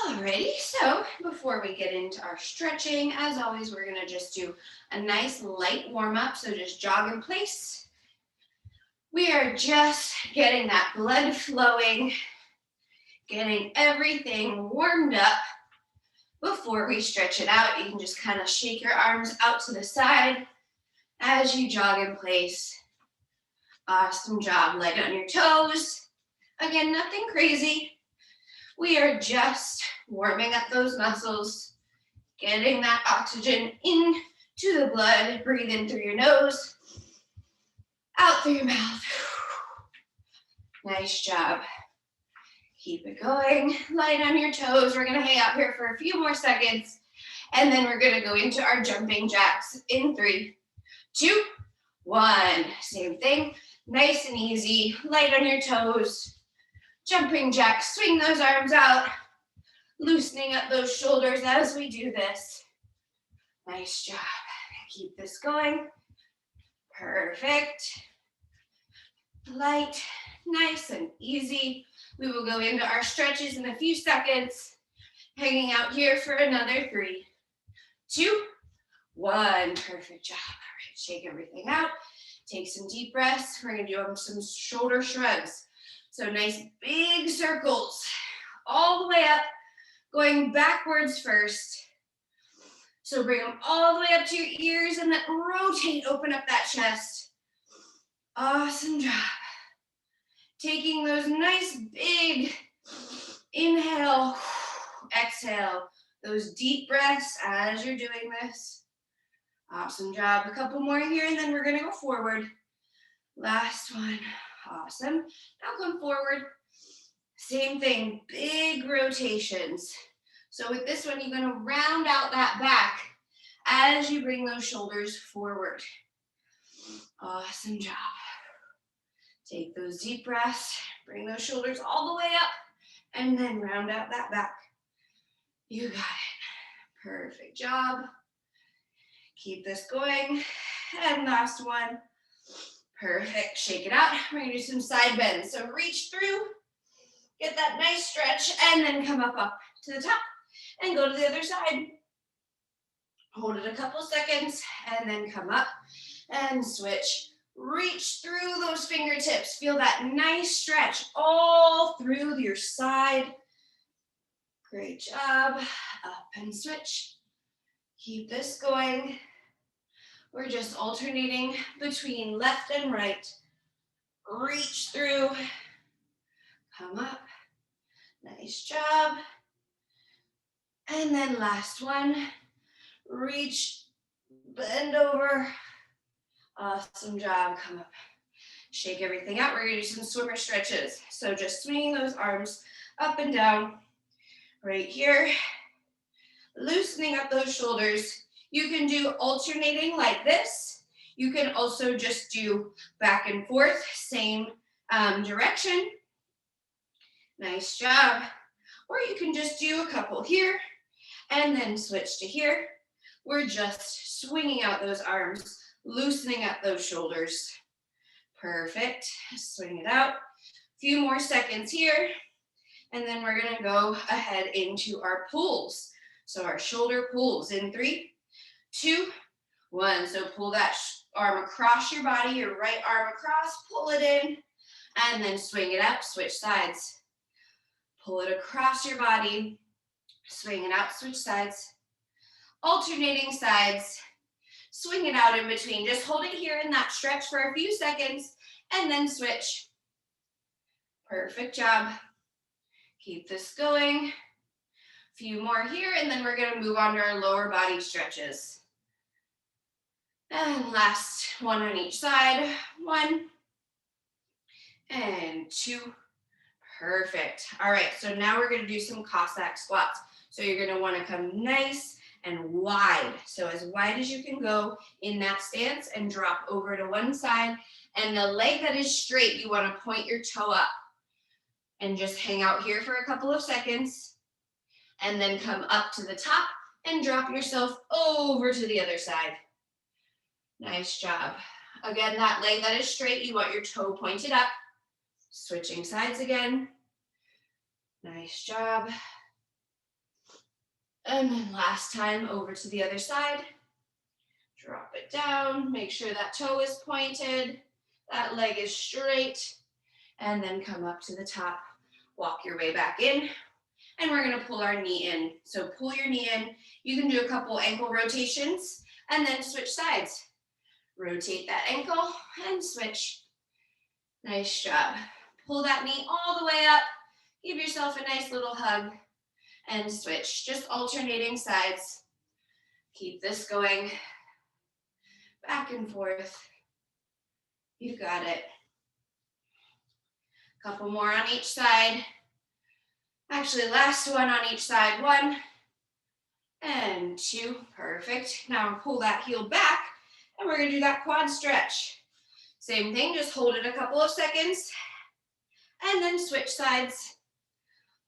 Alrighty, so before we get into our stretching, as always, we're gonna just do a nice light warm up. So just jog in place. We are just getting that blood flowing, getting everything warmed up before we stretch it out. You can just kind of shake your arms out to the side as you jog in place. Awesome job. Light on your toes. Again, nothing crazy. We are just warming up those muscles, getting that oxygen into the blood. Breathe in through your nose, out through your mouth. Nice job. Keep it going. Light on your toes. We're going to hang out here for a few more seconds, and then we're going to go into our jumping jacks in 3, 2, 1. Same thing. Nice and easy. Light on your toes. Jumping jacks. Swing those arms out. Loosening up those shoulders as we do this. Nice job. Keep this going. Perfect. Light, nice and easy. We will go into our stretches in a few seconds. Hanging out here for another 3, 2, 1. Perfect job. All right, shake everything out. Take some deep breaths. We're going to do some shoulder shrugs. So nice big circles all the way up, going backwards first. So bring them all the way up to your ears and then rotate, open up that chest. Awesome job. Taking those nice big inhale, exhale, those deep breaths as you're doing this. Awesome job. A couple more here and then we're gonna go forward. Last one. Awesome. Now come forward. Same thing, big rotations. So with this one, you're gonna round out that back as you bring those shoulders forward. Awesome job. Take those deep breaths, bring those shoulders all the way up, and then round out that back. You got it. Perfect job. Keep this going. And last one. Perfect. Shake it out. We're gonna do some side bends. So reach through, get that nice stretch, and then come up to the top and go to the other side. Hold it a couple seconds, and then come up and switch. Reach through those fingertips. Feel that nice stretch all through your side. Great job. Up and switch. Keep this going. We're just alternating between left and right. Reach through. Come up. Nice job. And then last one. Reach, bend over. Awesome job. Come up. Shake everything out. We're going to do some swimmer stretches. So just swinging those arms up and down right here. Loosening up those shoulders. You can do alternating like this. You can also just do back and forth, same direction. Nice job. Or you can just do a couple here and then switch to here. We're just swinging out those arms, loosening up those shoulders. Perfect. Swing it out. A few more seconds here. And then we're going to go ahead into our pulls. So our shoulder pulls in 3, 2, 1. So pull that arm across your body, your right arm across, pull it in, and then swing it out, switch sides. Pull it across your body, swing it out, switch sides. Alternating sides, swing it out in between. Just hold it here in that stretch for a few seconds and then switch. Perfect job. Keep this going. A few more here and then we're going to move on to our lower body stretches. And last one on each side. 1 and 2. Perfect. All right, so now we're going to do some Cossack squats. So you're going to want to come nice and wide. So as wide as you can go in that stance and drop over to one side. And the leg that is straight, you want to point your toe up and just hang out here for a couple of seconds and then come up to the top and drop yourself over to the other side. Nice job. Again, that leg that is straight, you want your toe pointed up. Switching sides again. Nice job. And then last time, over to the other side. Drop it down, make sure that toe is pointed, that leg is straight, and then come up to the top. Walk your way back in, and we're gonna pull our knee in. So pull your knee in. You can do a couple ankle rotations, and then switch sides. Rotate that ankle, and switch. Nice job. Pull that knee all the way up. Give yourself a nice little hug, and switch. Just alternating sides. Keep this going. Back and forth. You got it. Couple more on each side. Actually, last one on each side. 1 and 2. Perfect. Now pull that heel back, and we're gonna do that quad stretch. Same thing, just hold it a couple of seconds, and then switch sides.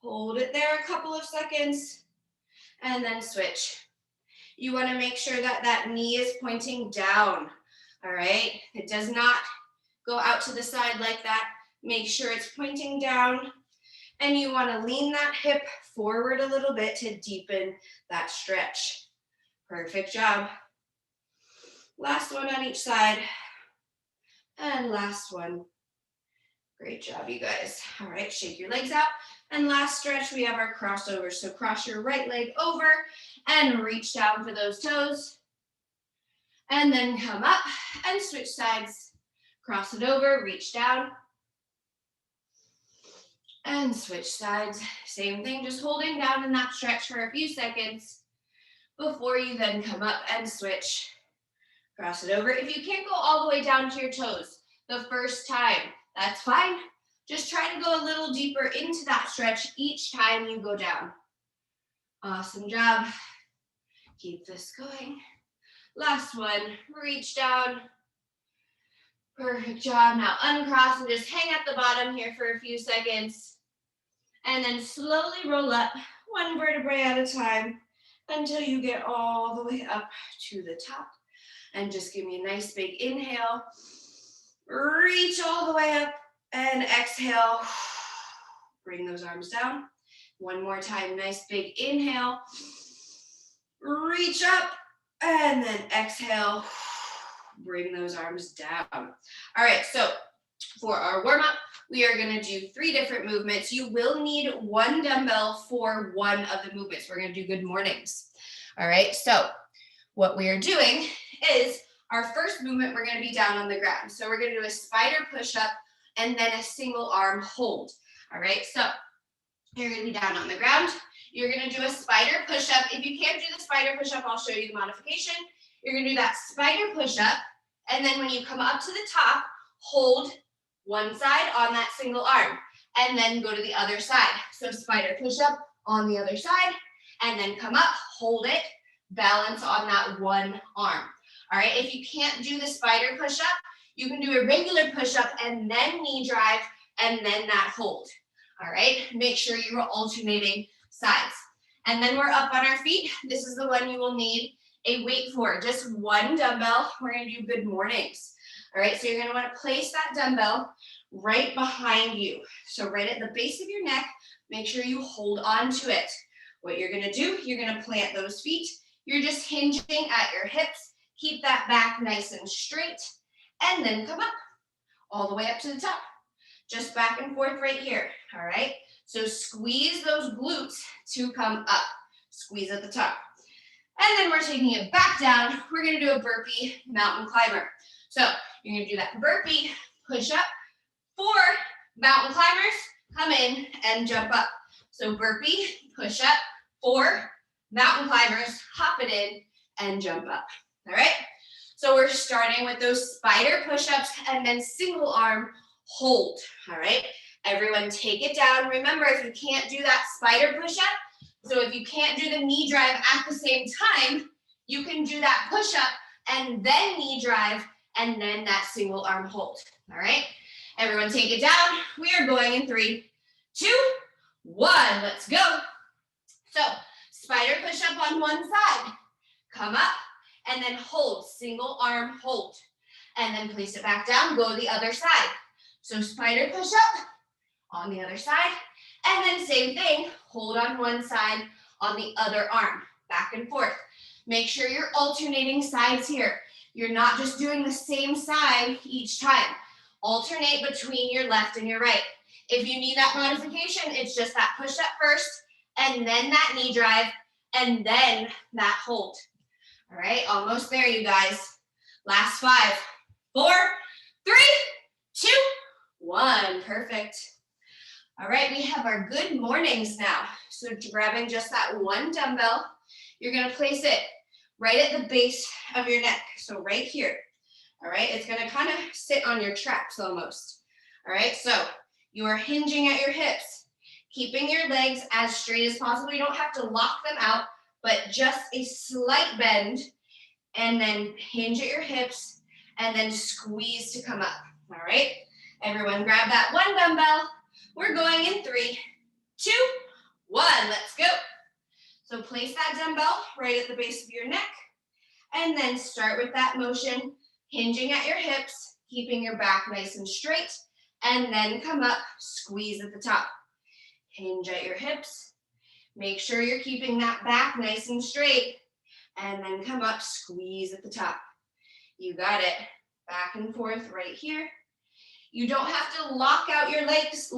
Hold it there a couple of seconds, and then switch. You wanna make sure that that knee is pointing down, all right? It does not go out to the side like that. Make sure it's pointing down, and you wanna lean that hip forward a little bit to deepen that stretch. Perfect job. Last one on each side, and last one. Great job, you guys. All right, shake your legs out. And last stretch, we have our crossover. So cross your right leg over and reach down for those toes. And then come up and switch sides. Cross it over, reach down. And switch sides. Same thing, just holding down in that stretch for a few seconds before you then come up and switch. Cross it over. If you can't go all the way down to your toes the first time, that's fine. Just try to go a little deeper into that stretch each time you go down. Awesome job. Keep this going. Last one, reach down. Perfect job. Now uncross and just hang at the bottom here for a few seconds. And then slowly roll up one vertebrae at a time until you get all the way up to the top. And just give me a nice big inhale. Reach all the way up and exhale. Bring those arms down. One more time, nice big inhale. Reach up and then exhale. Bring those arms down. All right, so for our warm-up, we are gonna do 3 different movements. You will need 1 dumbbell for one of the movements. We're gonna do good mornings. All right, so what we are doing is our first movement, we're gonna be down on the ground. So we're gonna do a spider push-up and then a single arm hold. All right, so you're gonna be down on the ground. You're gonna do a spider push-up. If you can't do the spider push-up, I'll show you the modification. You're gonna do that spider push-up, and then when you come up to the top, hold one side on that single arm, and then go to the other side. So spider push-up on the other side, and then come up, hold it, balance on that one arm. All right, if you can't do the spider push-up, you can do a regular push-up and then knee drive and then that hold. All right, make sure you're alternating sides. And then we're up on our feet. This is the one you will need a weight for, just 1 dumbbell. We're gonna do good mornings. All right, so you're gonna wanna place that dumbbell right behind you. So right at the base of your neck, make sure you hold on to it. What you're gonna do, you're gonna plant those feet. You're just hinging at your hips. Keep that back nice and straight, and then come up, all the way up to the top. Just back and forth right here, all right? So squeeze those glutes to come up. Squeeze at the top. And then we're taking it back down. We're gonna do a burpee mountain climber. So you're gonna do that burpee, push up. 4 mountain climbers, come in and jump up. So burpee, push up. 4 mountain climbers, hop it in and jump up. All right, so we're starting with those spider push-ups and then single arm hold. All right, everyone take it down. Remember, if you can't do that spider push-up, so if you can't do the knee drive at the same time, you can do that push-up and then knee drive and then that single arm hold. All right, everyone take it down. We are going in 3, 2, 1. Let's go. So spider push-up on one side. Come up. And then hold, single arm hold. And then place it back down, go to the other side. So spider push up on the other side. And then same thing, hold on one side on the other arm. back and forth. Make sure you're alternating sides here. You're not just doing the same side each time. Alternate between your left and your right. If you need that modification, it's just that push up first, and then that knee drive, and then that hold. All right, almost there, you guys. Last 5, 4, 3, 2, 1. Perfect. All right, we have our good mornings now. So grabbing just that one dumbbell, you're gonna place it right at the base of your neck. So right here. All right, it's gonna kind of sit on your traps almost. All right, so you are hinging at your hips, keeping your legs as straight as possible. You don't have to lock them out, but just a slight bend, and then hinge at your hips, and then squeeze to come up. All right, everyone grab that one dumbbell. We're going in 3, 2, 1, let's go. So place that dumbbell right at the base of your neck, and then start with that motion, hinging at your hips, keeping your back nice and straight, and then come up, squeeze at the top. Hinge at your hips, make sure you're keeping that back nice and straight, and then come up, squeeze at the top. You got it. Back and forth right here. You don't have to lock out your legs,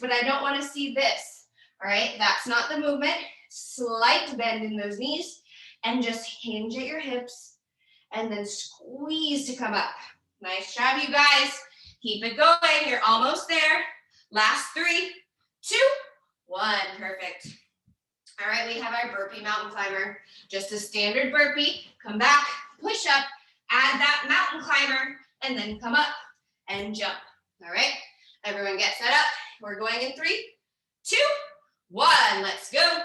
but I don't want to see this. All right, that's not the movement. Slight bend in those knees, and just hinge at your hips, and then squeeze to come up. Nice job, you guys. Keep it going. You're almost there. Last 3, 2, 1. Perfect. All right, we have our burpee mountain climber. Just a standard burpee. Come back, push up, add that mountain climber, and then come up and jump. All right, everyone get set up. We're going in 3, 2, 1. Let's go.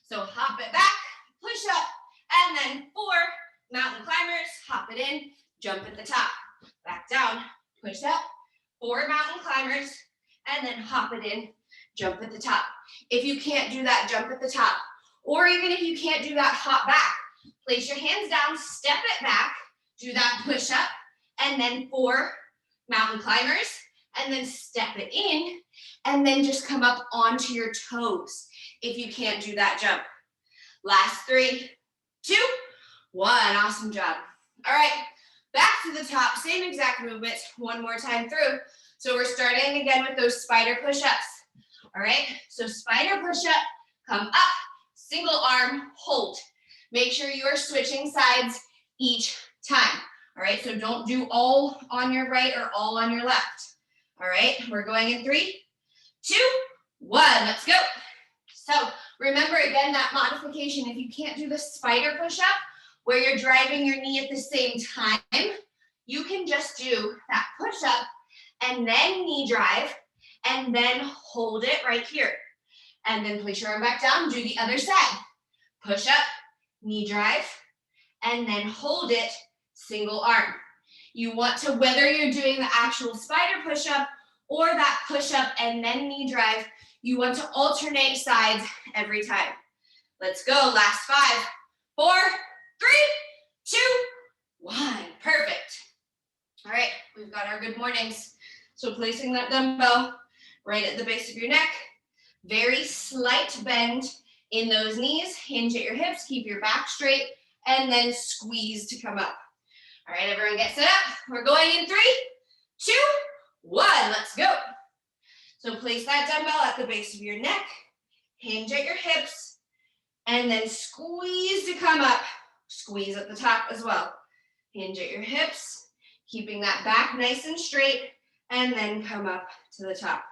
So hop it back, push up, and then 4 mountain climbers. Hop it in, jump at the top. Back down, push up, 4 mountain climbers, and then hop it in, jump at the top. If you can't do that jump at the top, or even if you can't do that hop back, place your hands down, step it back, do that push up, and then 4 mountain climbers, and then step it in, and then just come up onto your toes if you can't do that jump. Last 3, 2, 1. Awesome job. All right, back to the top, same exact movement, one more time through. So we're starting again with those spider push-ups. All right, so spider push-up, come up, single arm, hold. Make sure you are switching sides each time. All right, so don't do all on your right or all on your left. All right, we're going in 3, 2, 1, let's go. So remember again that modification, if you can't do the spider push-up where you're driving your knee at the same time, you can just do that push-up and then knee drive and then hold it right here. And then place your arm back down, do the other side. Push up, knee drive, and then hold it, single arm. You want to, whether you're doing the actual spider push-up or that push-up and then knee drive, you want to alternate sides every time. Let's go, last 5, 4, 3, 2, 1. Perfect. All right, we've got our good mornings. So placing that dumbbell right at the base of your neck, very slight bend in those knees, hinge at your hips, keep your back straight, and then squeeze to come up. All right, everyone get set up. We're going in 3, 2, 1, let's go. So place that dumbbell at the base of your neck, hinge at your hips, and then squeeze to come up. Squeeze at the top as well. Hinge at your hips, keeping that back nice and straight, and then come up to the top.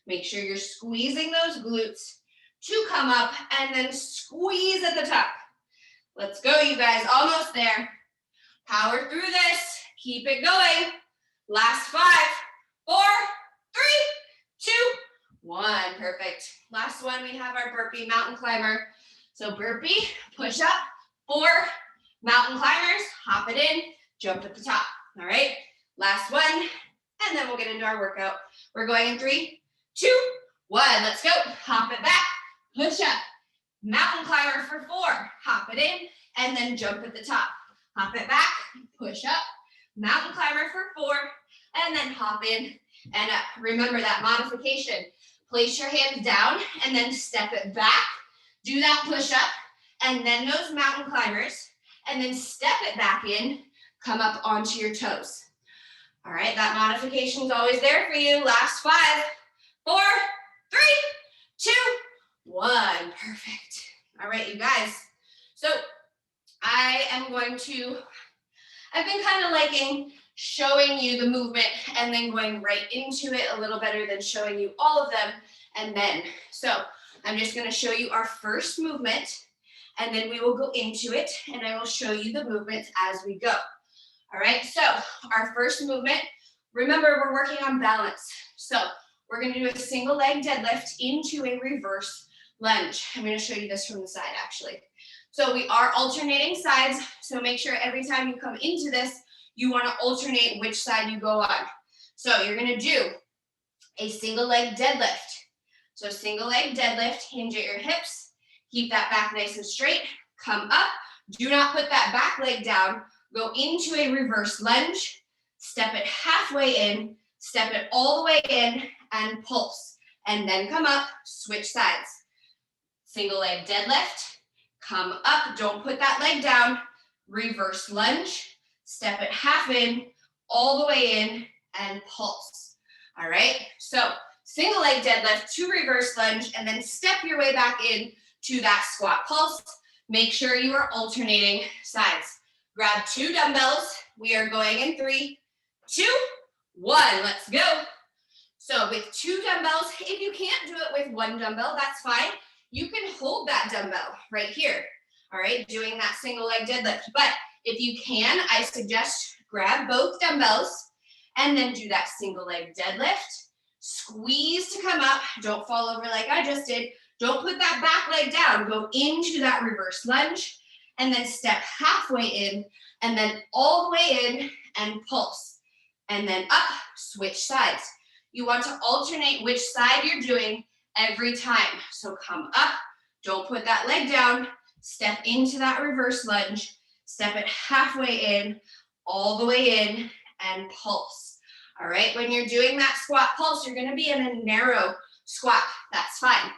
Make sure you're squeezing those glutes to come up, and then squeeze at the top. Let's go, you guys, almost there. Power through this, keep it going. Last 5, 4, 3, 2, 1, perfect. Last one, we have our burpee mountain climber. So burpee, push up, 4 mountain climbers, hop it in, jump at the top, all right? Last one, and then we'll get into our workout. We're going in 3, 2, 1, let's go. Hop it back, push up, mountain climber for 4, hop it in, and then jump at the top. Hop it back, push up, mountain climber for 4, and then hop in and up. Remember that modification. Place your hands down and then step it back. Do that push up and then those mountain climbers, and then step it back in, come up onto your toes. All right, that modification is always there for you. Last 5, 4, 3, 2, 1. Perfect. All right, you guys. So I've been kind of liking showing you the movement and then going right into it a little better than showing you all of them and then. So I'm just going to show you our first movement, and then we will go into it, and I will show you the movements as we go. All right, so our first movement, remember we're working on balance. So we're going to do a single leg deadlift into a reverse lunge. I'm going to show you this from the side actually. So we are alternating sides, so make sure every time you come into this, you want to alternate which side you go on. So you're going to do a single leg deadlift. So single leg deadlift, hinge at your hips, keep that back nice and straight, come up, do not put that back leg down, go into a reverse lunge, step it halfway in, step it all the way in, and pulse. And then come up, switch sides. Single leg deadlift, come up, don't put that leg down, reverse lunge, step it half in, all the way in, and pulse. All right, so single leg deadlift to reverse lunge, and then step your way back in to that squat pulse. Make sure you are alternating sides. Grab 2 dumbbells. We are going in 3, 2, 1. Let's go. So with 2 dumbbells, if you can't do it with 1 dumbbell, that's fine. You can hold that dumbbell right here, all right, doing that single leg deadlift. But if you can, I suggest grab both dumbbells and then do that single leg deadlift. Squeeze to come up. Don't fall over like I just did. Don't put that back leg down. Go into that reverse lunge and then step halfway in and then all the way in and pulse. And then up, switch sides. You want to alternate which side you're doing every time. So come up, don't put that leg down, step into that reverse lunge, step it halfway in, all the way in, and pulse. All right, when you're doing that squat pulse, you're gonna be in a narrow squat. That's fine.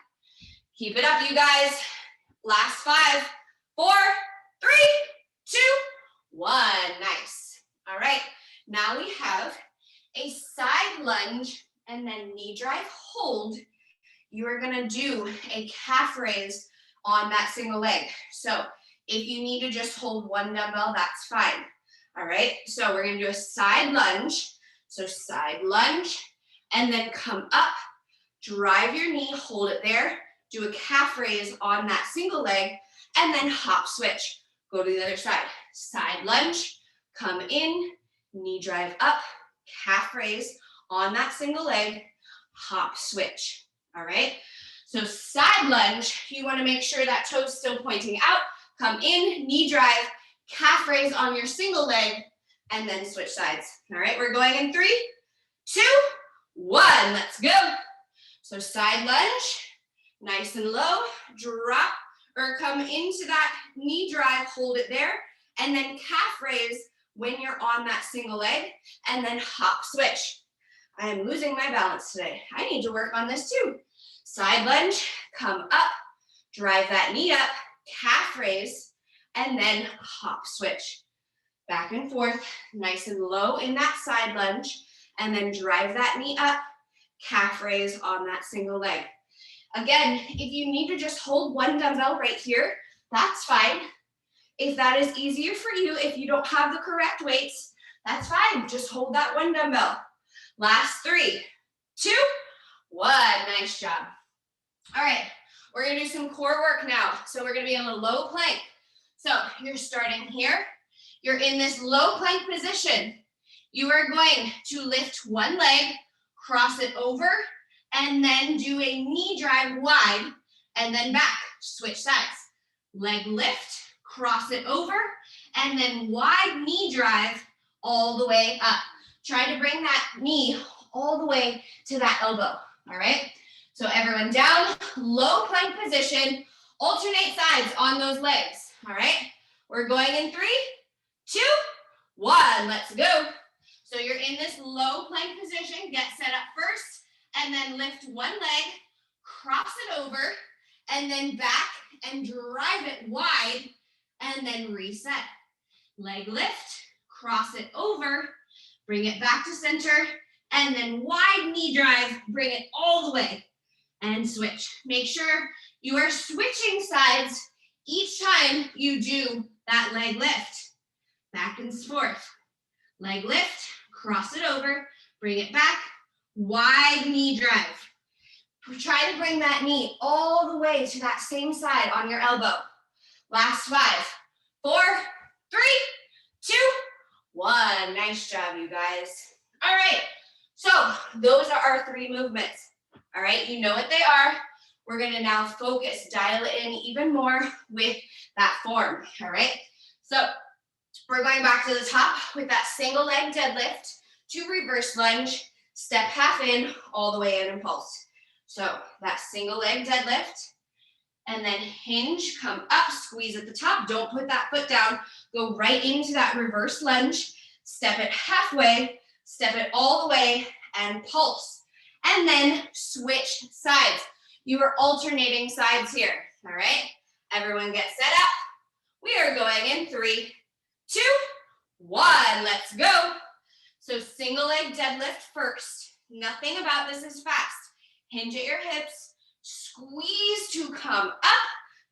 Keep it up, you guys. Last 5, 4, 3, 2, 1. Nice. All right, now we have a side lunge and then knee drive hold. You are gonna do a calf raise on that single leg. So if you need to just hold 1 dumbbell, that's fine. All right, so we're gonna do a side lunge. So side lunge, and then come up, drive your knee, hold it there, do a calf raise on that single leg, and then hop switch. Go to the other side. Side lunge, come in, knee drive up, calf raise on that single leg, hop switch. All right, so side lunge, you want to make sure that toe's still pointing out. Come in, knee drive, calf raise on your single leg, and then switch sides. All right, we're going in 3, 2, 1. Let's go. So side lunge, nice and low, drop or come into that knee drive, hold it there, and then calf raise when you're on that single leg, and then hop switch. I am losing my balance today. I need to work on this too. Side lunge, come up, drive that knee up, calf raise, and then hop switch. Back and forth, nice and low in that side lunge, and then drive that knee up, calf raise on that single leg. Again, if you need to just hold 1 dumbbell right here, that's fine. If that is easier for you, if you don't have the correct weights, that's fine. Just hold that 1 dumbbell. Last 3, 2, 1. Nice job. All right, we're gonna do some core work now. So we're gonna be in a low plank. So you're starting here. You're in this low plank position. You are going to lift 1 leg, cross it over, and then do a knee drive wide, and then back, switch sides. Leg lift, cross it over, and then wide knee drive all the way up. Try to bring that knee all the way to that elbow, all right? So everyone down, low plank position, alternate sides on those legs, all right? We're going in 3, 2, 1, let's go. So you're in this low plank position, get set up first, and then lift 1 leg, cross it over, and then back and drive it wide, and then reset. Leg lift, cross it over, bring it back to center, and then wide knee drive, bring it all the way, and switch. Make sure you are switching sides each time you do that leg lift. Back and forth. Leg lift, cross it over, bring it back, wide knee drive. Try to bring that knee all the way to that same side on your elbow. Last 5, 4, 3, 2, 1. Nice job, you guys. All right, so those are our 3 movements. All right, you know what they are. We're gonna now focus, dial it in even more with that form, all right? So we're going back to the top with that single leg deadlift to reverse lunge, step half in, all the way in and pulse. So that single leg deadlift, and then hinge, come up, squeeze at the top. Don't put that foot down. Go right into that reverse lunge, step it halfway, step it all the way, and pulse. And then switch sides. You are alternating sides here, all right? Everyone get set up. We are going in 3, 2, 1. Let's go. So single leg deadlift first. Nothing about this is fast. Hinge at your hips, squeeze to come up.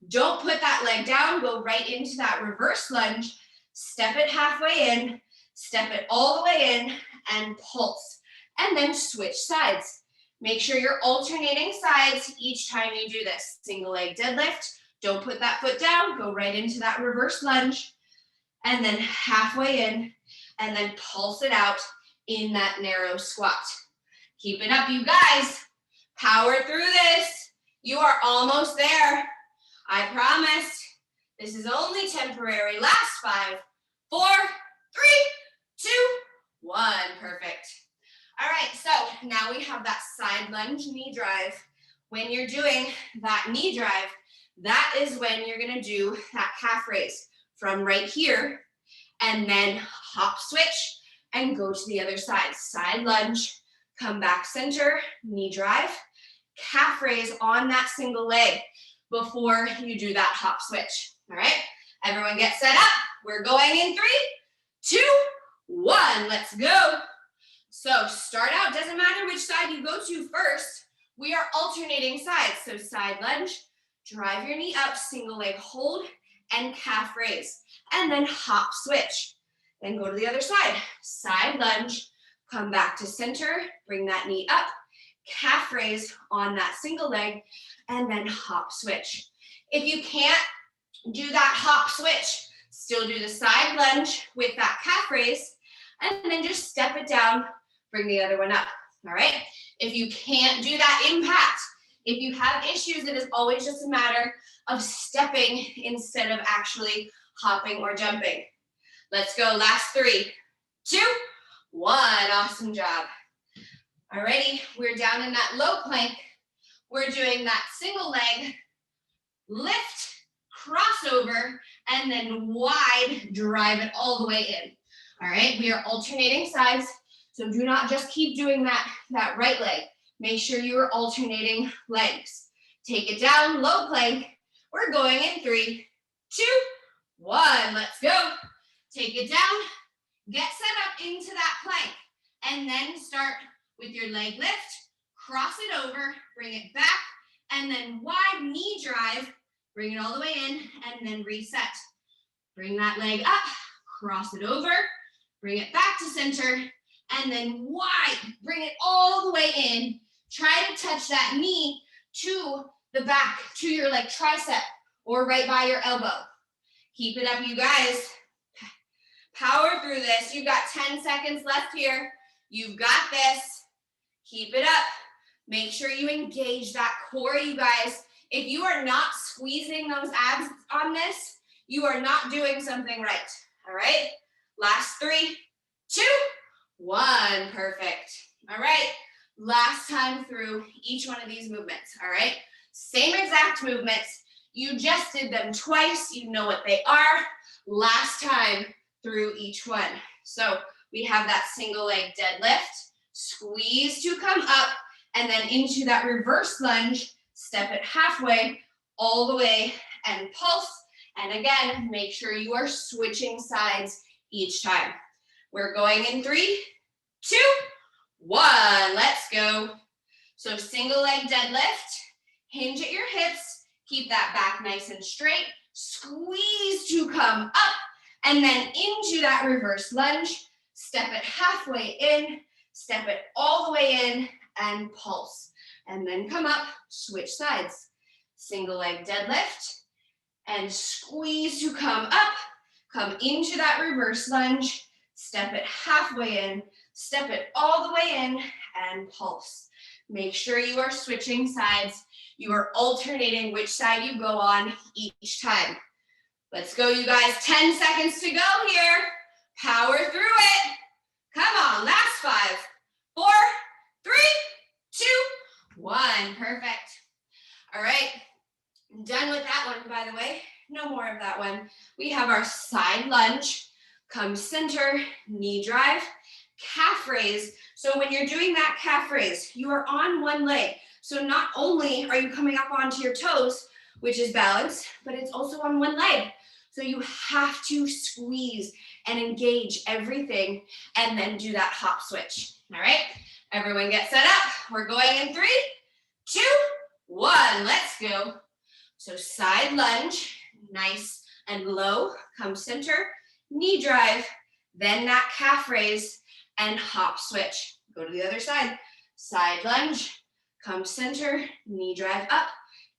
Don't put that leg down. Go right into that reverse lunge. Step it halfway in, step it all the way in, and pulse. And then switch sides. Make sure you're alternating sides each time you do this. Single leg deadlift. Don't put that foot down. Go right into that reverse lunge. And then halfway in, and then pulse it out in that narrow squat. Keep it up, you guys. Power through this. You are almost there. I promise. This is only temporary. Last 5, 4, 3, 2, 1. Perfect. All right, so now we have that side lunge knee drive. When you're doing that knee drive, that is when you're gonna do that calf raise from right here, and then hop switch and go to the other side. Side lunge, come back center, knee drive, calf raise on that single leg before you do that hop switch. All right, everyone get set up. We're going in 3, 2, 1. Let's go. So start out, doesn't matter which side you go to first. We are alternating sides. So side lunge, drive your knee up, single leg hold, and calf raise. And then hop switch. Then go to the other side. Side lunge, come back to center, bring that knee up, calf raise on that single leg, and then hop switch. If you can't do that hop switch, still do the side lunge with that calf raise, and then just step it down, bring the other one up, all right? If you can't do that impact, if you have issues, it is always just a matter of stepping instead of actually hopping or jumping. Let's go, last 3, 2, 1, awesome job. Alrighty, we're down in that low plank. We're doing that single leg, lift, crossover, and then wide, drive it all the way in. All right, we are alternating sides, so do not just keep doing that right leg. Make sure you are alternating legs. Take it down, low plank. We're going in 3, 2, 1. Let's go. Take it down, get set up into that plank, and then start with your leg lift, cross it over, bring it back, and then wide knee drive, bring it all the way in, and then reset. Bring that leg up, cross it over, bring it back to center, and then wide, bring it all the way in. Try to touch that knee to the back, to your like tricep, or right by your elbow. Keep it up, you guys. Power through this. You've got 10 seconds left here. You've got this. Keep it up. Make sure you engage that core, you guys. If you are not squeezing those abs on this, you are not doing something right. All right? Last 3, 2, 1. Perfect. All right. Last time through each one of these movements. All right? Same exact movements. You just did them twice. You know what they are. Last time through each one. So we have that single leg deadlift, squeeze to come up, and then into that reverse lunge, step it halfway, all the way and pulse. And again, make sure you are switching sides each time. We're going in 3, 2, 1. Let's go. So single leg deadlift, hinge at your hips, keep that back nice and straight, squeeze to come up, and then into that reverse lunge. Step it halfway in, step it all the way in, and pulse. And then come up, switch sides. Single leg deadlift, and squeeze to come up, come into that reverse lunge, step it halfway in, step it all the way in, and pulse. Make sure you are switching sides. You are alternating which side you go on each time. Let's go, you guys. 10 seconds to go here. Power through it. Come on, last 5, 4, 3, 2, 1. Perfect. All right, done with that one, by the way. No more of that one. We have our side lunge. Come center, knee drive, calf raise. So when you're doing that calf raise, you are on one leg. So not only are you coming up onto your toes, which is balance, but it's also on one leg. So you have to squeeze and engage everything and then do that hop switch. All right, everyone get set up. We're going in 3, 2, 1. Let's go. So side lunge, nice and low, come center, knee drive, then that calf raise and hop switch. Go to the other side. Side lunge, come center, knee drive up,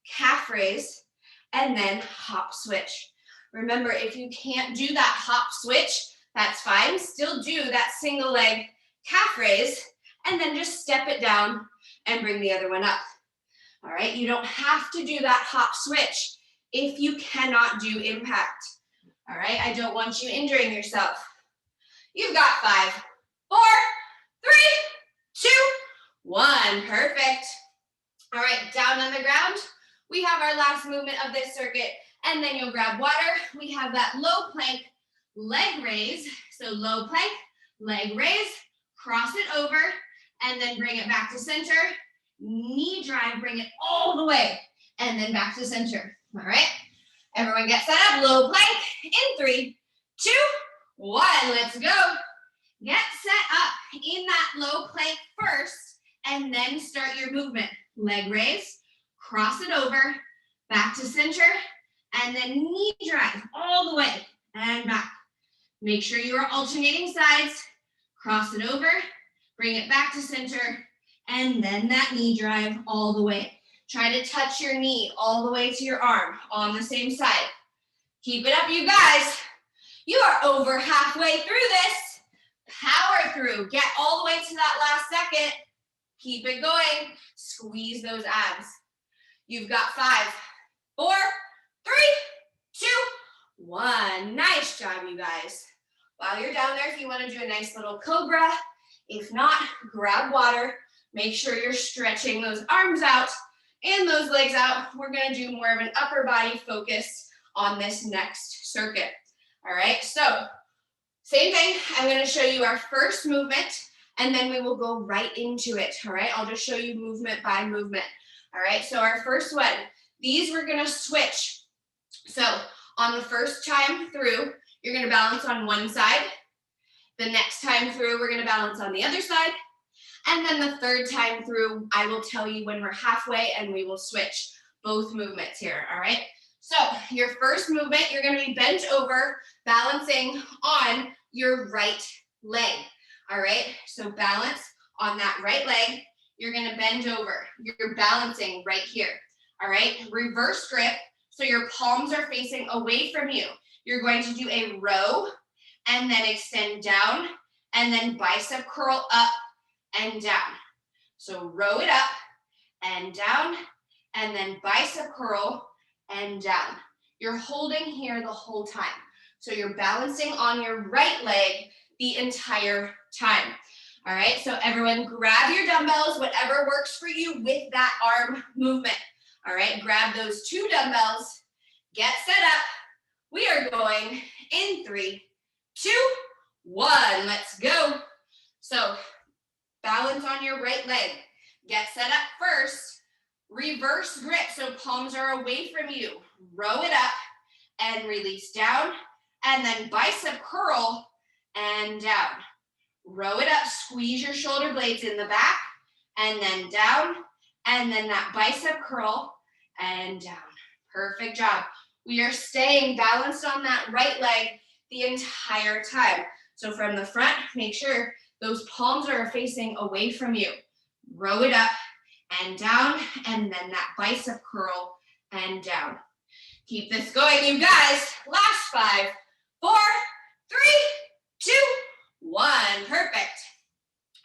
calf raise, and then hop switch. Remember, if you can't do that hop switch, that's fine. Still do that single leg calf raise, and then just step it down and bring the other one up. All right, you don't have to do that hop switch if you cannot do impact. All right, I don't want you injuring yourself. You've got 5, 4, 3, 2, 1. Perfect. All right, down on the ground. We have our last movement of this circuit, and then you'll grab water. We have that low plank leg raise. So low plank, leg raise, cross it over, and then bring it back to center. Knee drive, bring it all the way, and then back to center. All right, everyone get set up. Low plank in 3, 2, 1. Let's go. Get set up in that low plank first, and then start your movement. Leg raise, cross it over, back to center, and then knee drive all the way and back. Make sure you are alternating sides. Cross it over, bring it back to center, and then that knee drive all the way. Try to touch your knee all the way to your arm on the same side. Keep it up, you guys. You are over halfway through this. Power through. Get all the way to that last second. Keep it going. Squeeze those abs. You've got 5, 4, 3, 2, 1. Nice job, you guys. While you're down there, if you want to do a nice little cobra, if not, grab water. Make sure you're stretching those arms out and those legs out. We're going to do more of an upper body focus on this next circuit. All right, so same thing. I'm going to show you our first movement, and then we will go right into it. All right, I'll just show you movement by movement. All right, so our first one, these we're going to switch. So on the first time through, you're going to balance on one side. The next time through, we're going to balance on the other side. And then the third time through, I will tell you when we're halfway and we will switch both movements here, all right? So your first movement, you're gonna be bent over, balancing on your right leg, all right? So balance on that right leg, you're gonna bend over. You're balancing right here, all right? Reverse grip, so your palms are facing away from you. You're going to do a row and then extend down and then bicep curl up and down. So row it up and down, and then bicep curl and down. You're holding here the whole time. So you're balancing on your right leg the entire time. All right, so everyone grab your dumbbells, whatever works for you with that arm movement. All right, grab those 2 dumbbells, get set up. We are going in 3, 2, 1. Let's go. So balance on your right leg. Get set up first. Reverse grip, so palms are away from you. Row it up and release down, and then bicep curl and down. Row it up, squeeze your shoulder blades in the back, and then down, and then that bicep curl and down. Perfect job. We are staying balanced on that right leg the entire time. So from the front, make sure those palms are facing away from you. Row it up and down, and then that bicep curl and down. Keep this going, you guys. Last 5, 4, 3, 2, 1. Perfect.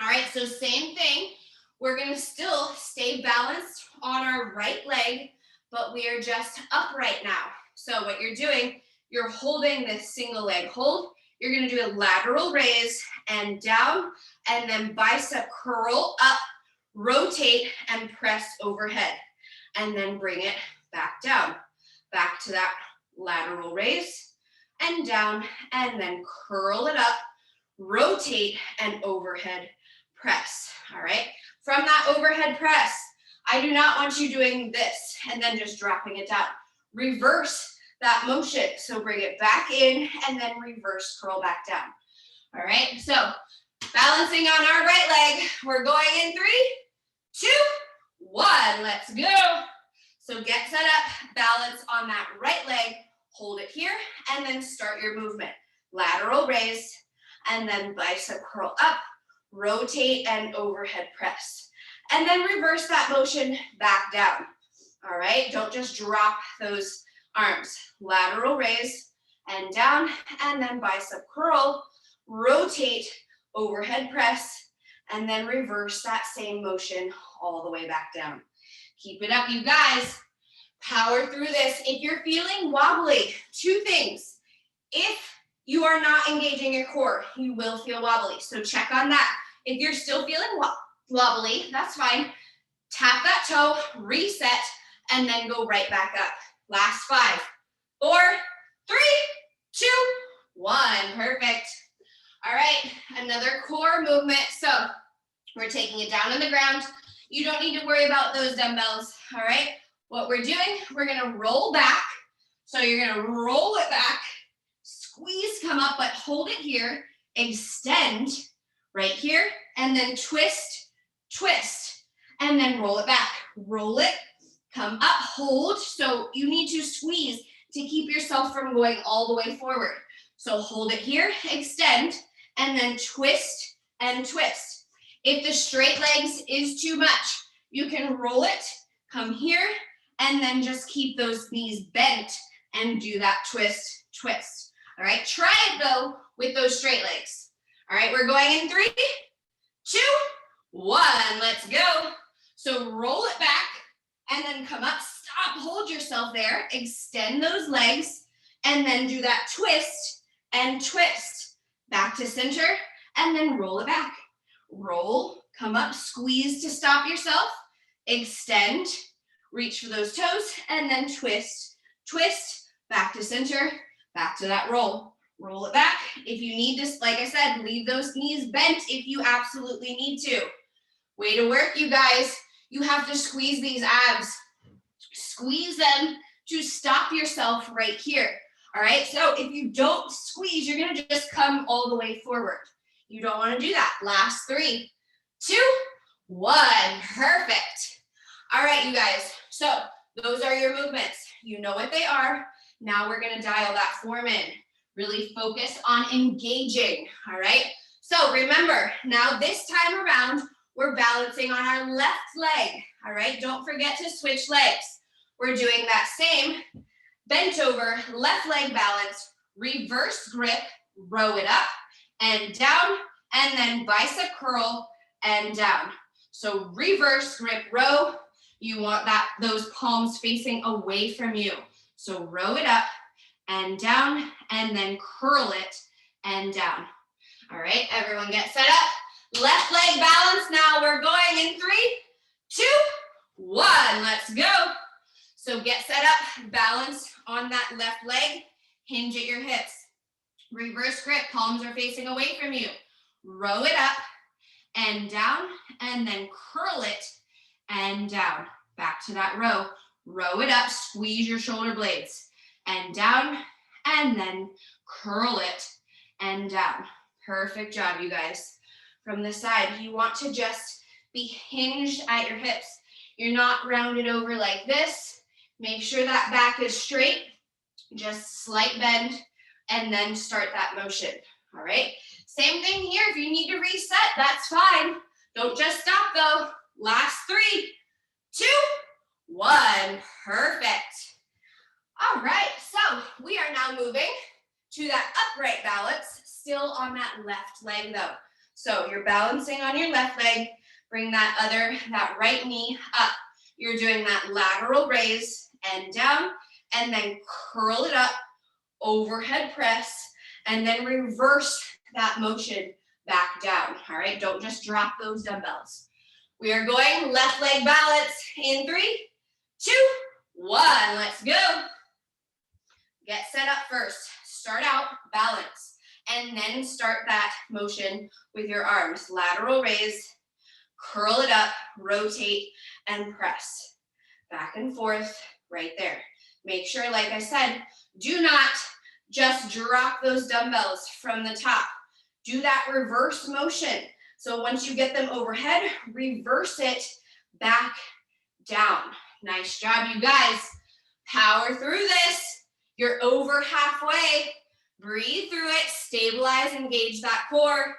All right, so same thing. We're gonna still stay balanced on our right leg, but we are just upright now. So what you're doing, you're holding this single leg hold. You're gonna do a lateral raise and down, and then bicep curl up, rotate and press overhead, and then bring it back down. Back to that lateral raise and down, and then curl it up, rotate and overhead press. All right, from that overhead press, I do not want you doing this and then just dropping it down. Reverse that motion. So bring it back in and then reverse curl back down. All right, so balancing on our right leg. We're going in 3, 2, 1. Let's go. So get set up, balance on that right leg, hold it here, and then start your movement. Lateral raise, and then bicep curl up, rotate and overhead press. And then reverse that motion back down. All right, don't just drop those arms. Lateral raise and down, and then bicep curl, rotate, overhead press, and then reverse that same motion all the way back down. Keep it up, you guys. Power through this. If you're feeling wobbly, 2 things. If you are not engaging your core, you will feel wobbly. So check on that. If you're still feeling wobbly, that's fine. Tap that toe, reset, and then go right back up. Last 5, 4, 3, 2, 1. Perfect. All right, another core movement. So we're taking it down on the ground. You don't need to worry about those dumbbells, all right? What we're doing, we're gonna roll back. So you're gonna roll it back, squeeze, come up, but hold it here, extend right here, and then twist, twist, and then roll it back. Roll it, come up, hold. So you need to squeeze to keep yourself from going all the way forward. So hold it here, extend, and then twist and twist. If the straight legs is too much, you can roll it, come here, and then just keep those knees bent and do that twist, twist. All right, try it though with those straight legs. All right, we're going in 3, 2, 1, let's go. So roll it back and then come up, stop, hold yourself there, extend those legs, and then do that twist and twist. Back to center, and then roll it back. Roll, come up, squeeze to stop yourself, extend, reach for those toes, and then twist, twist, back to center, back to that roll. Roll it back. If you need to, like I said, leave those knees bent if you absolutely need to. Way to work, you guys. You have to squeeze these abs. Squeeze them to stop yourself right here. All right, so if you don't squeeze, you're gonna just come all the way forward. You don't wanna do that. Last 3, 2, 1, perfect. All right, you guys, so those are your movements. You know what they are. Now we're gonna dial that form in. Really focus on engaging, all right? So remember, now this time around, we're balancing on our left leg, all right? Don't forget to switch legs. We're doing that same bent over, left leg balance, reverse grip, row it up and down, and then bicep curl and down. So reverse grip row, you want those palms facing away from you. So row it up and down, and then curl it and down. All right, everyone get set up. Left leg balance now. We're going in 3, 2, 1. Let's go. So get set up, balance on that left leg, hinge at your hips. Reverse grip, palms are facing away from you. Row it up and down, and then curl it and down. back to that row. Row it up, squeeze your shoulder blades, and down, and then curl it, and down. Perfect job, you guys. From the side, you want to just be hinged at your hips. You're not rounded over like this. Make sure that back is straight. Just slight bend, and then start that motion, all right? Same thing here. If you need to reset, that's fine. Don't just stop, though. Last 3, 2, 1. Perfect. All right, so we are now moving to that upright balance, still on that left leg, though. So you're balancing on your left leg. Bring that right knee up. You're doing that lateral raise and down, and then curl it up, overhead press, and then reverse that motion back down, all right? Don't just drop those dumbbells. We are going left leg balance in 3, 2, 1. Let's go. Get set up first. Start out, balance, and then start that motion with your arms. Lateral raise, curl it up, rotate, and press. Back and forth, right there. Make sure, like I said, do not just drop those dumbbells from the top. Do that reverse motion. So once you get them overhead, reverse it back down. Nice job, you guys. Power through this. You're over halfway. Breathe through it, stabilize, engage that core.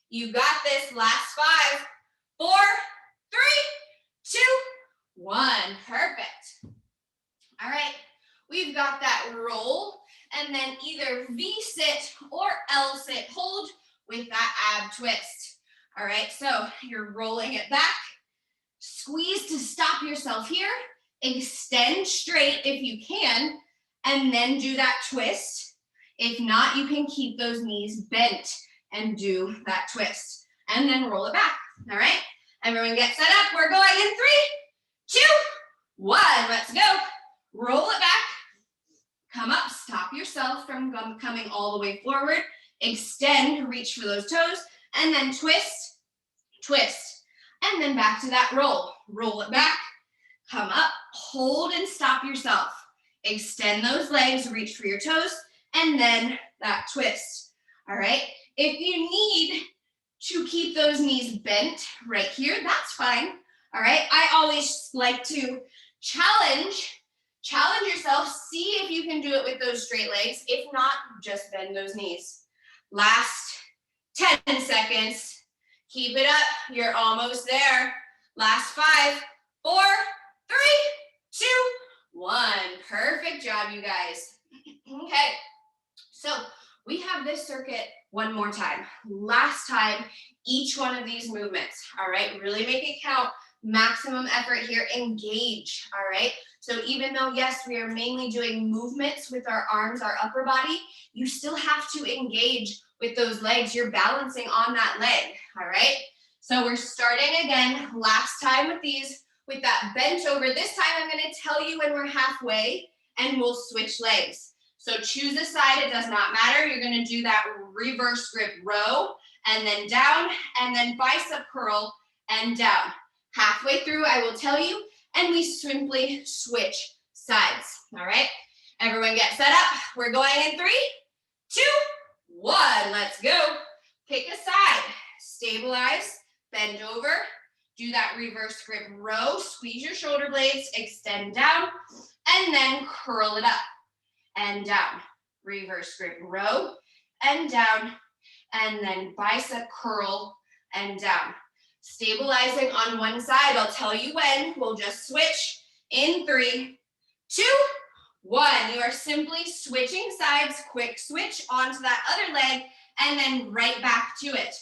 You got this. Last 5, 4, 3, 2, 1. Perfect. All right, we've got that roll, and then either V-sit or L-sit. Hold with that ab twist. All right, so you're rolling it back. Squeeze to stop yourself here. Extend straight if you can, and then do that twist. If not, you can keep those knees bent and do that twist, and then roll it back. All right, everyone get set up. We're going in 3, 2, 1. Let's go. Roll it back. Come up, stop yourself from coming all the way forward. Extend, reach for those toes, and then twist, twist, and then back to that roll. Roll it back, come up, hold and stop yourself. Extend those legs, reach for your toes, and then that twist. All right, if you need to keep those knees bent right here, that's fine. All right, I always like to challenge yourself, see if you can do it with those straight legs. If not, just bend those knees. Last 10 seconds. Keep it up. You're almost there. Last 5, 4, 3, 2, 1. Perfect job, you guys. Okay, so we have this circuit one more time. Last time, each one of these movements, all right? Really make it count. Maximum effort here. Engage, all right? So even though, yes, we are mainly doing movements with our arms, our upper body, you still have to engage with those legs. You're balancing on that leg, all right? So we're starting again, last time with these, with that bent over. This time I'm gonna tell you when we're halfway, and we'll switch legs. So choose a side, it does not matter. You're gonna do that reverse grip row, and then down, and then bicep curl, and down. Halfway through, I will tell you, and we simply switch sides, all right? Everyone get set up. We're going in 3, 2, 1. Let's go. Pick a side, stabilize, bend over, do that reverse grip row, squeeze your shoulder blades, extend down, and then curl it up and down. Reverse grip row and down, and then bicep curl and down. Stabilizing on one side. I'll tell you when. We'll just switch in 3, 2, 1. You are simply switching sides. Quick switch onto that other leg, and then right back to it.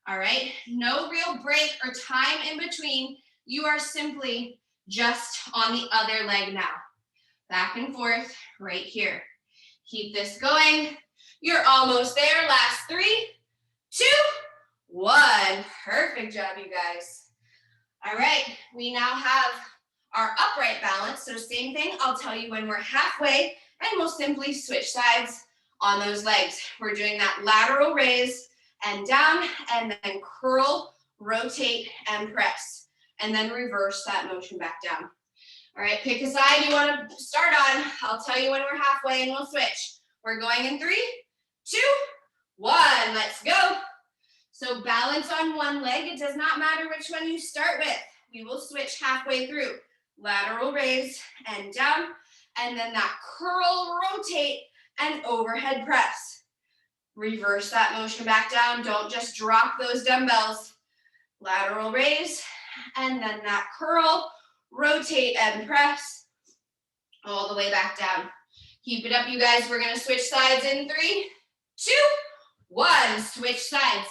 All right? No real break or time in between. You are simply just on the other leg now. Back and forth right here. Keep this going. You're almost there. Last 3, 2, 1. Perfect job, you guys. All right, we now have our upright balance. So same thing, I'll tell you when we're halfway, and we'll simply switch sides on those legs. We're doing that lateral raise and down, and then curl, rotate, and press. And then reverse that motion back down. All right, pick a side you want to start on. I'll tell you when we're halfway and we'll switch. We're going in 3, 2, 1. Let's go. So balance on one leg. It does not matter which one you start with. We will switch halfway through. Lateral raise and down, and then that curl, rotate, and overhead press. Reverse that motion back down. Don't just drop those dumbbells. Lateral raise, and then that curl, rotate, and press all the way back down. Keep it up, you guys. We're going to switch sides in 3, 2, 1. Switch sides.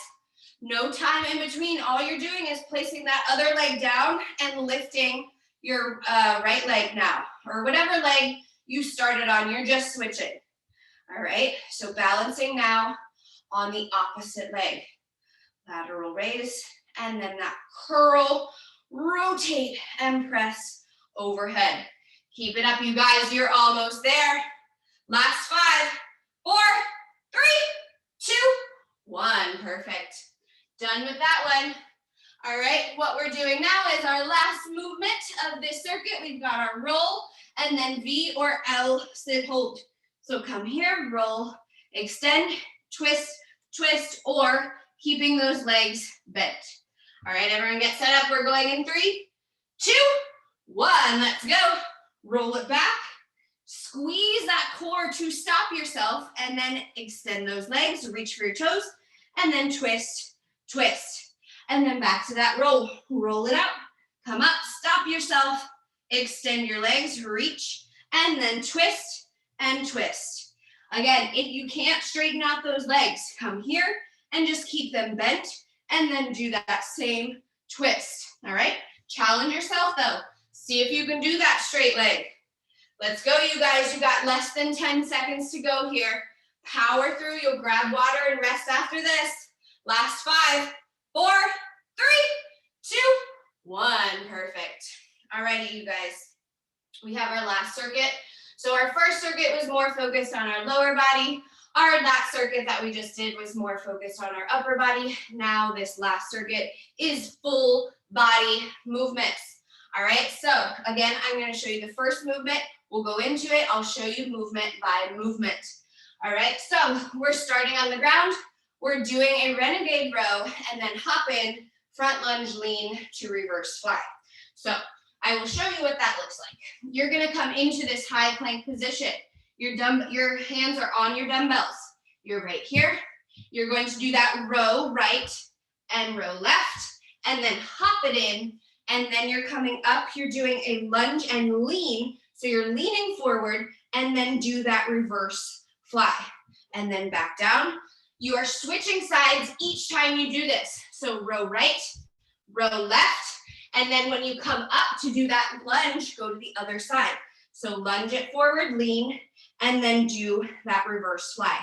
No time in between. All you're doing is placing that other leg down and lifting your right leg now, or whatever leg you started on, you're just switching. All right, so balancing now on the opposite leg. Lateral raise, and then that curl, rotate, and press overhead. Keep it up, you guys, you're almost there. Last 5, 4, 3, 2, 1, perfect. Done with that one. All right, what we're doing now is our last movement of this circuit. We've got our roll and then V or L sit hold. So come here, roll, extend, twist, twist, or keeping those legs bent. All right, everyone get set up. We're going in 3, 2, 1. Let's go. Roll it back. Squeeze that core to stop yourself and then extend those legs, reach for your toes, and then twist, twist. And then back to that roll. Roll it out, come up, stop yourself, extend your legs, reach, and then twist and twist. Again, if you can't straighten out those legs, come here and just keep them bent and then do that same twist, all right? Challenge yourself though. See if you can do that straight leg. Let's go, you guys. You got less than 10 seconds to go here. Power through. You'll grab water and rest after this. Last 5, 4, 3, 2, 1. Perfect. Alrighty, you guys. We have our last circuit. So our first circuit was more focused on our lower body. That circuit that we just did was more focused on our upper body. Now this last circuit is full body movements. All right, so again, I'm going to show you the first movement. We'll go into it. I'll show you movement by movement. All right, so we're starting on the ground. We're doing a renegade row and then hop in, front lunge, lean to reverse fly. So I will show you what that looks like. You're going to come into this high plank position. Your hands are on your dumbbells. You're right here. You're going to do that row right and row left, and then hop it in, and then you're coming up. You're doing a lunge and lean. So you're leaning forward, and then do that reverse fly, and then back down. You are switching sides each time you do this. So row right, row left, and then when you come up to do that lunge, go to the other side. So lunge it forward, lean, and then do that reverse fly.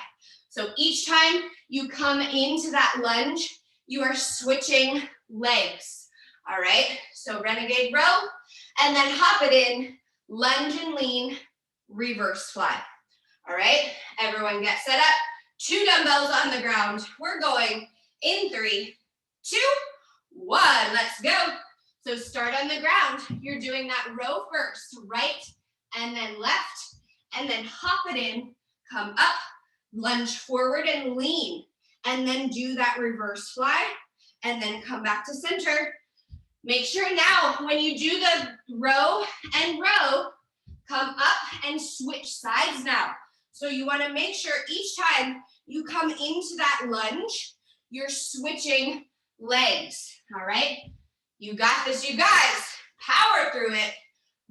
So each time you come into that lunge, you are switching legs. All right, so renegade row, and then hop it in, lunge and lean, reverse fly. All right, everyone get set up. 2 dumbbells on the ground. We're going in 3, 2, 1. Let's go. So start on the ground. You're doing that row first, right and then left, and then hop it in, come up, lunge forward and lean, and then do that reverse fly, and then come back to center. Make sure now when you do the row and row, come up and switch sides now. So you want to make sure each time you come into that lunge, you're switching legs, all right? You got this, you guys. Power through it.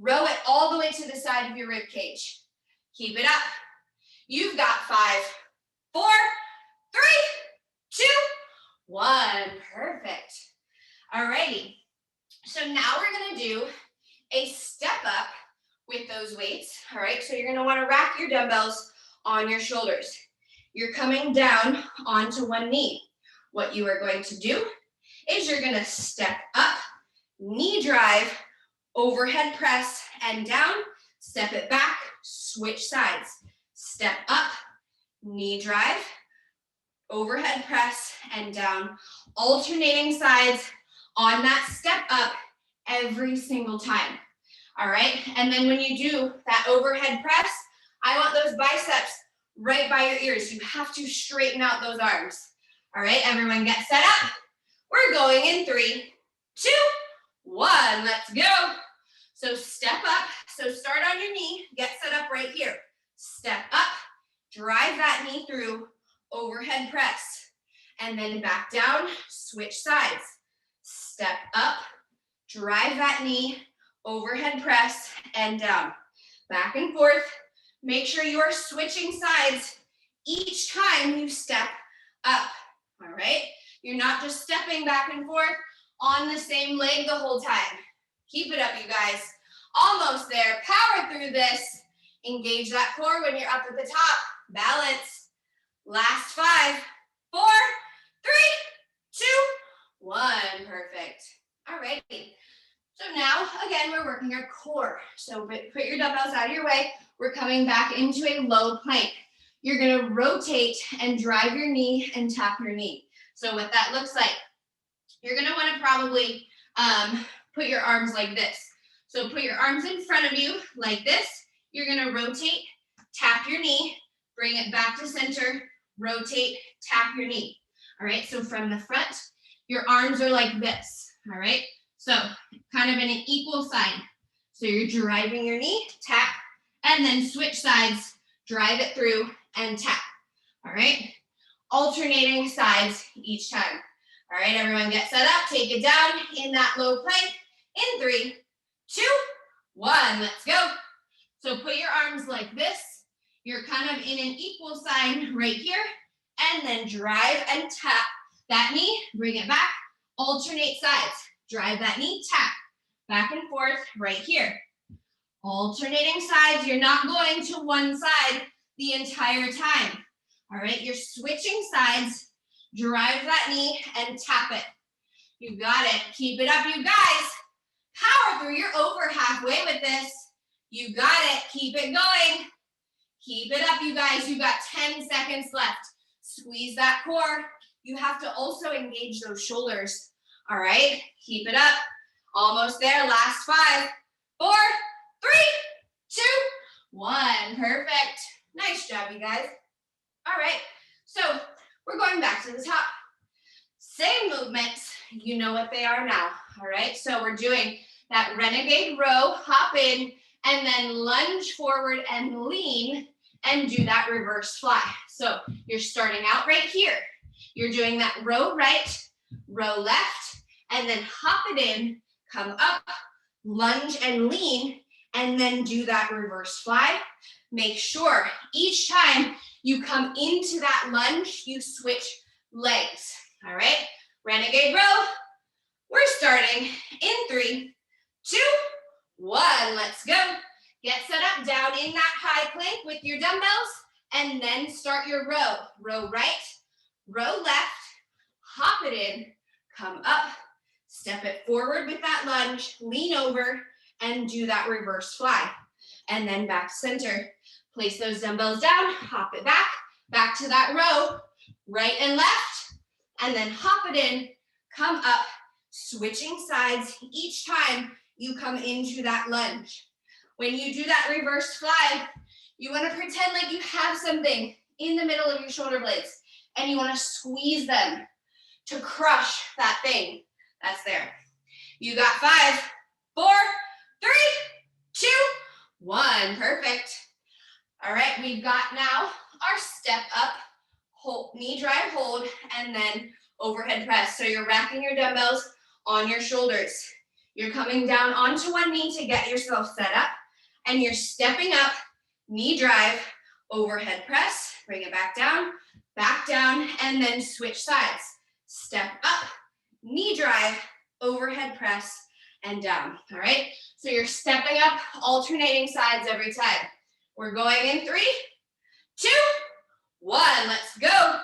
Row it all the way to the side of your rib cage. Keep it up. You've got 5, 4, 3, 2, 1. Perfect. All righty. So now we're going to do a step up with those weights. All right, so you're going to want to rack your dumbbells on your shoulders. You're coming down onto one knee. What you are going to do is you're going to step up, knee drive, overhead press, and down. Step it back, switch sides. Step up, knee drive, overhead press, and down. Alternating sides on that step up every single time. All right, and then when you do that overhead press, I want those biceps right by your ears. You have to straighten out those arms. All right, everyone get set up. We're going in 3, 2, 1. Let's go. So step up. So start on your knee. Get set up right here. Step up. Drive that knee through. Overhead press. And then back down. Switch sides. Step up. Drive that knee. Overhead press. And down. Back and forth. Make sure you are switching sides each time you step up. All right? You're not just stepping back and forth on the same leg the whole time. Keep it up, you guys. Almost there. Power through this. Engage that core when you're up at the top. Balance. Last 5, 4, 3, 2, 1. Perfect. All right. So now, again, we're working our core. So put your dumbbells out of your way. We're coming back into a low plank. You're going to rotate and drive your knee and tap your knee. So what that looks like, you're going to want to probably put your arms like this. So put your arms in front of you like this. You're going to rotate, tap your knee, bring it back to center, rotate, tap your knee. All right, so from the front, your arms are like this. All right, so kind of in an equal sign. So you're driving your knee, tap, and then switch sides, drive it through, and tap. All right, alternating sides each time. All right, everyone get set up. Take it down in that low plank. In 3, 2, 1. Let's go. So put your arms like this. You're kind of in an equal sign right here. And then drive and tap that knee. Bring it back. Alternate sides. Drive that knee, tap. Back and forth right here. Alternating sides. You're not going to one side the entire time. All right, you're switching sides. Drive that knee and tap it. You got it. Keep it up, you guys. Power through. You're over halfway with this. You got it. Keep it going. Keep it up, you guys. You got 10 seconds left. Squeeze that core. You have to also engage those shoulders. All right, keep it up. Almost there. Last 5, 4, 3, 2, 1. Perfect. Nice job, you guys. All right, so we're going back to the top. Same movements, you know what they are now, all right? So we're doing that renegade row, hop in, and then lunge forward and lean, and do that reverse fly. So you're starting out right here. You're doing that row right, row left, and then hop it in, come up, lunge and lean, and then do that reverse fly. Make sure each time you come into that lunge, you switch legs, all right? Renegade row, we're starting in 3, 2, 1, let's go. Get set up down in that high plank with your dumbbells, and then start your row. Row right, row left, hop it in, come up, step it forward with that lunge, lean over, and do that reverse fly. And then back to center. Place those dumbbells down, hop it back to that row, right and left, and then hop it in, come up, switching sides each time you come into that lunge. When you do that reverse fly, you want to pretend like you have something in the middle of your shoulder blades, and you want to squeeze them to crush that thing that's there. You got 5, 4, 3, 2, 1. Perfect. All right, we've got now our step up, hold, knee drive hold, and then overhead press. So you're racking your dumbbells on your shoulders. You're coming down onto one knee to get yourself set up, and you're stepping up, knee drive, overhead press, bring it back down, and then switch sides. Step up, knee drive, overhead press, and down, all right? So you're stepping up, alternating sides every time. We're going in 3, 2, 1, let's go.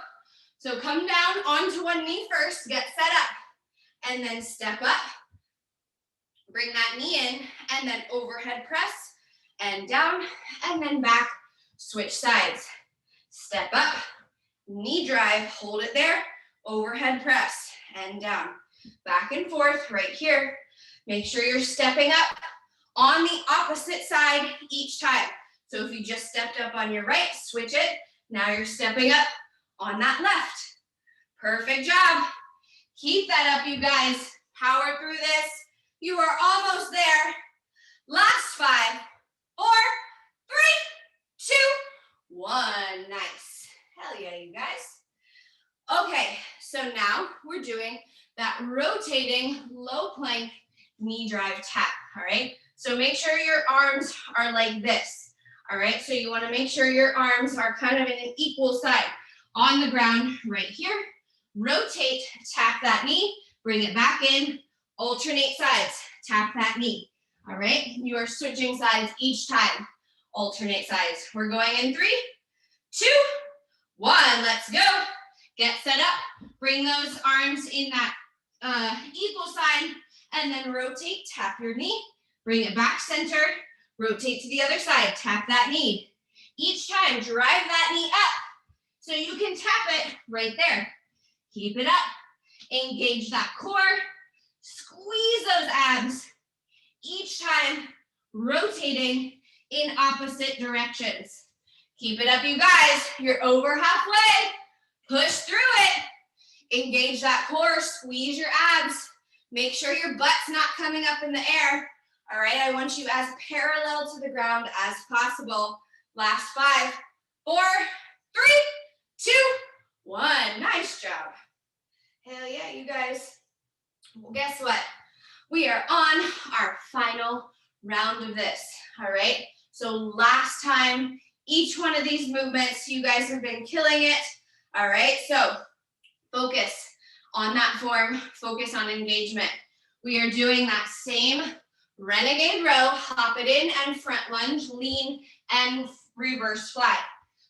So come down onto one knee first, get set up, and then step up, bring that knee in, and then overhead press, and down, and then back, switch sides. Step up, knee drive, hold it there, overhead press, and down. Back and forth right here. Make sure you're stepping up, on the opposite side each time. So if you just stepped up on your right, switch it. Now you're stepping up on that left. Perfect job. Keep that up, you guys. Power through this. You are almost there. Last 5, 4, 3, 2, 1. Nice. Hell yeah, you guys. Okay, so now we're doing that rotating low plank knee drive tap, all right? So make sure your arms are like this, all right? So you wanna make sure your arms are kind of in an equal side on the ground right here. Rotate, tap that knee, bring it back in, alternate sides, tap that knee, all right? You are switching sides each time, alternate sides. We're going in 3, 2, 1, let's go. Get set up, bring those arms in that equal side, and then rotate, tap your knee, bring it back center, rotate to the other side, tap that knee. Each time, drive that knee up, so you can tap it right there. Keep it up, engage that core, squeeze those abs. Each time, rotating in opposite directions. Keep it up, you guys. You're over halfway. Push through it. Engage that core, squeeze your abs. Make sure your butt's not coming up in the air. All right, I want you as parallel to the ground as possible. Last 5, 4, 3, 2, 1. Nice job. Hell yeah, you guys. Well, guess what? We are on our final round of this, all right? So last time, each one of these movements, you guys have been killing it, all right? So focus on that form, focus on engagement. We are doing that same renegade row, hop it in and front lunge, lean and reverse fly.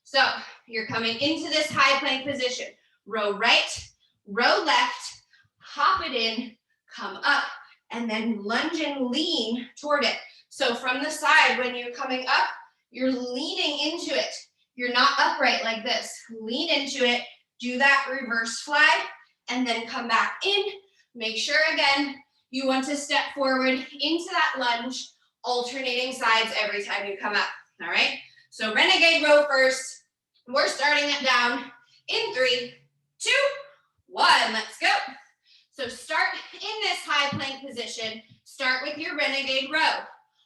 So you're coming into this high plank position, row right, row left, hop it in, come up, and then lunge and lean toward it. So from the side, when you're coming up, you're leaning into it. You're not upright like this. Lean into it, do that reverse fly, and then come back in. Make sure, again, you want to step forward into that lunge, alternating sides every time you come up, all right? So renegade row first. We're starting it down in 3, 2, 1. Let's go. So start in this high plank position. Start with your renegade row.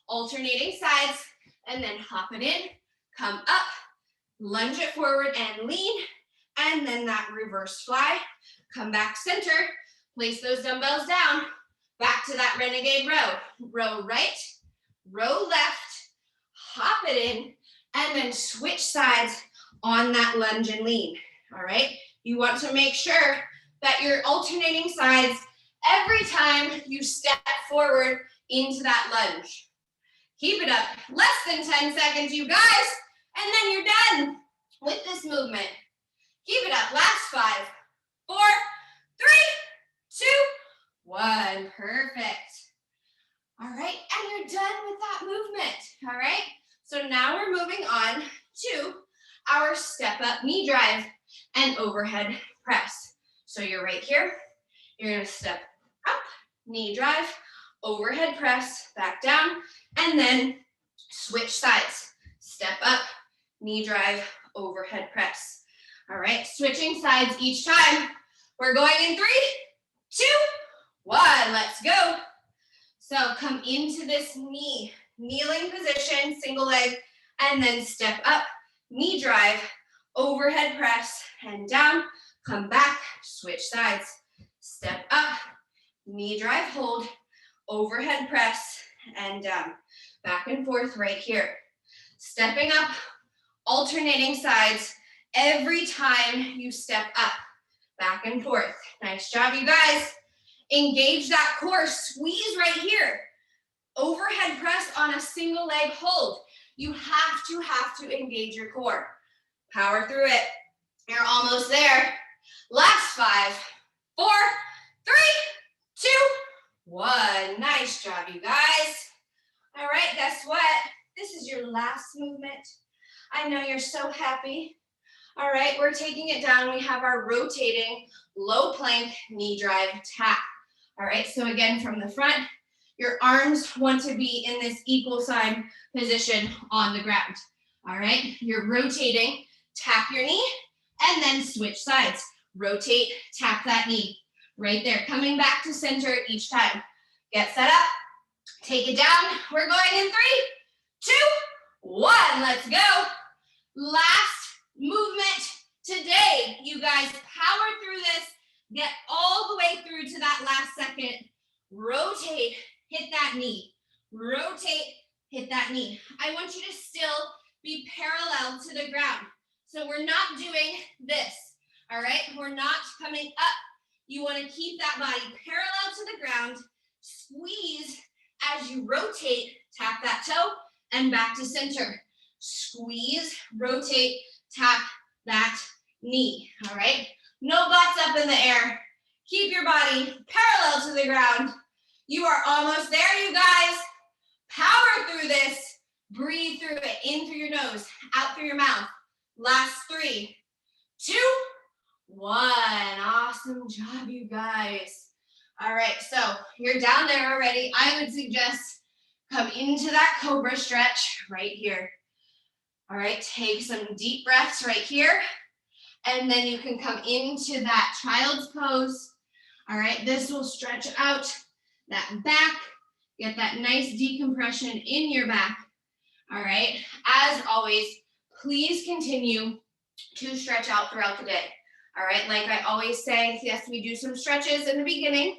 Alternating sides, and then hop it in, come up, lunge it forward and lean, and then that reverse fly. Come back center, place those dumbbells down, back to that renegade row. Row right, row left, hop it in, and then switch sides on that lunge and lean, all right? You want to make sure that you're alternating sides every time you step forward into that lunge. Keep it up, less than 10 seconds, you guys, and then you're done with this movement. Keep it up, last 5, 4, 3, 2, 1, perfect. All right, and you're done with that movement, all right? So now we're moving on to our step up knee drive and overhead press. So you're right here, you're gonna step up, knee drive, overhead press, back down, and then switch sides. Step up, knee drive, overhead press. All right, switching sides each time. We're going in 3, 2, 1, let's go. So come into this kneeling position, single leg, and then step up, knee drive, overhead press, and down, come back, switch sides. Step up, knee drive, hold, overhead press, and down. Back and forth right here. Stepping up, alternating sides every time you step up. Back and forth. Nice job, you guys. Engage that core, squeeze right here. Overhead press on a single leg hold. You have to engage your core. Power through it. You're almost there. Last 5, 4, 3, 2, 1. Nice job, you guys. All right, guess what? This is your last movement. I know you're so happy. All right, we're taking it down. We have our rotating low plank knee drive tap. All right, so again, from the front, Your arms want to be in this equal sign position on the ground. All right, you're rotating, tap your knee, and then switch sides. Rotate, tap that knee. Right there, coming back to center each time. Get set up, take it down. We're going in 3, 2, 1. Let's go. Last movement today. You guys power through this. Get all the way through to that last second. Rotate, hit that knee. Rotate, hit that knee. I want you to still be parallel to the ground. So we're not doing this, all right? We're not coming up. You want to keep that body parallel to the ground. Squeeze as you rotate, tap that toe, and back to center. Squeeze, rotate, tap that knee, all right? No butts up in the air. Keep your body parallel to the ground. You are almost there, you guys. Power through this. Breathe through it, in through your nose, out through your mouth. Last 3, 2, 1. Awesome job, you guys. All right, so you're down there already. I would suggest come into that cobra stretch right here. All right, take some deep breaths right here. And then you can come into that child's pose. All right, this will stretch out that back. Get that nice decompression in your back. All right, as always, please continue to stretch out throughout the day. All right, like I always say, yes, we do some stretches in the beginning,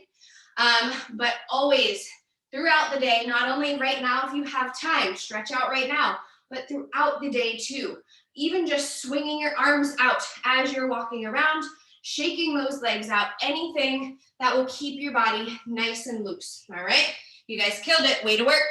but always throughout the day, not only right now if you have time, stretch out right now, but throughout the day too. Even just swinging your arms out as you're walking around, shaking those legs out, anything that will keep your body nice and loose, all right? You guys killed it, way to work.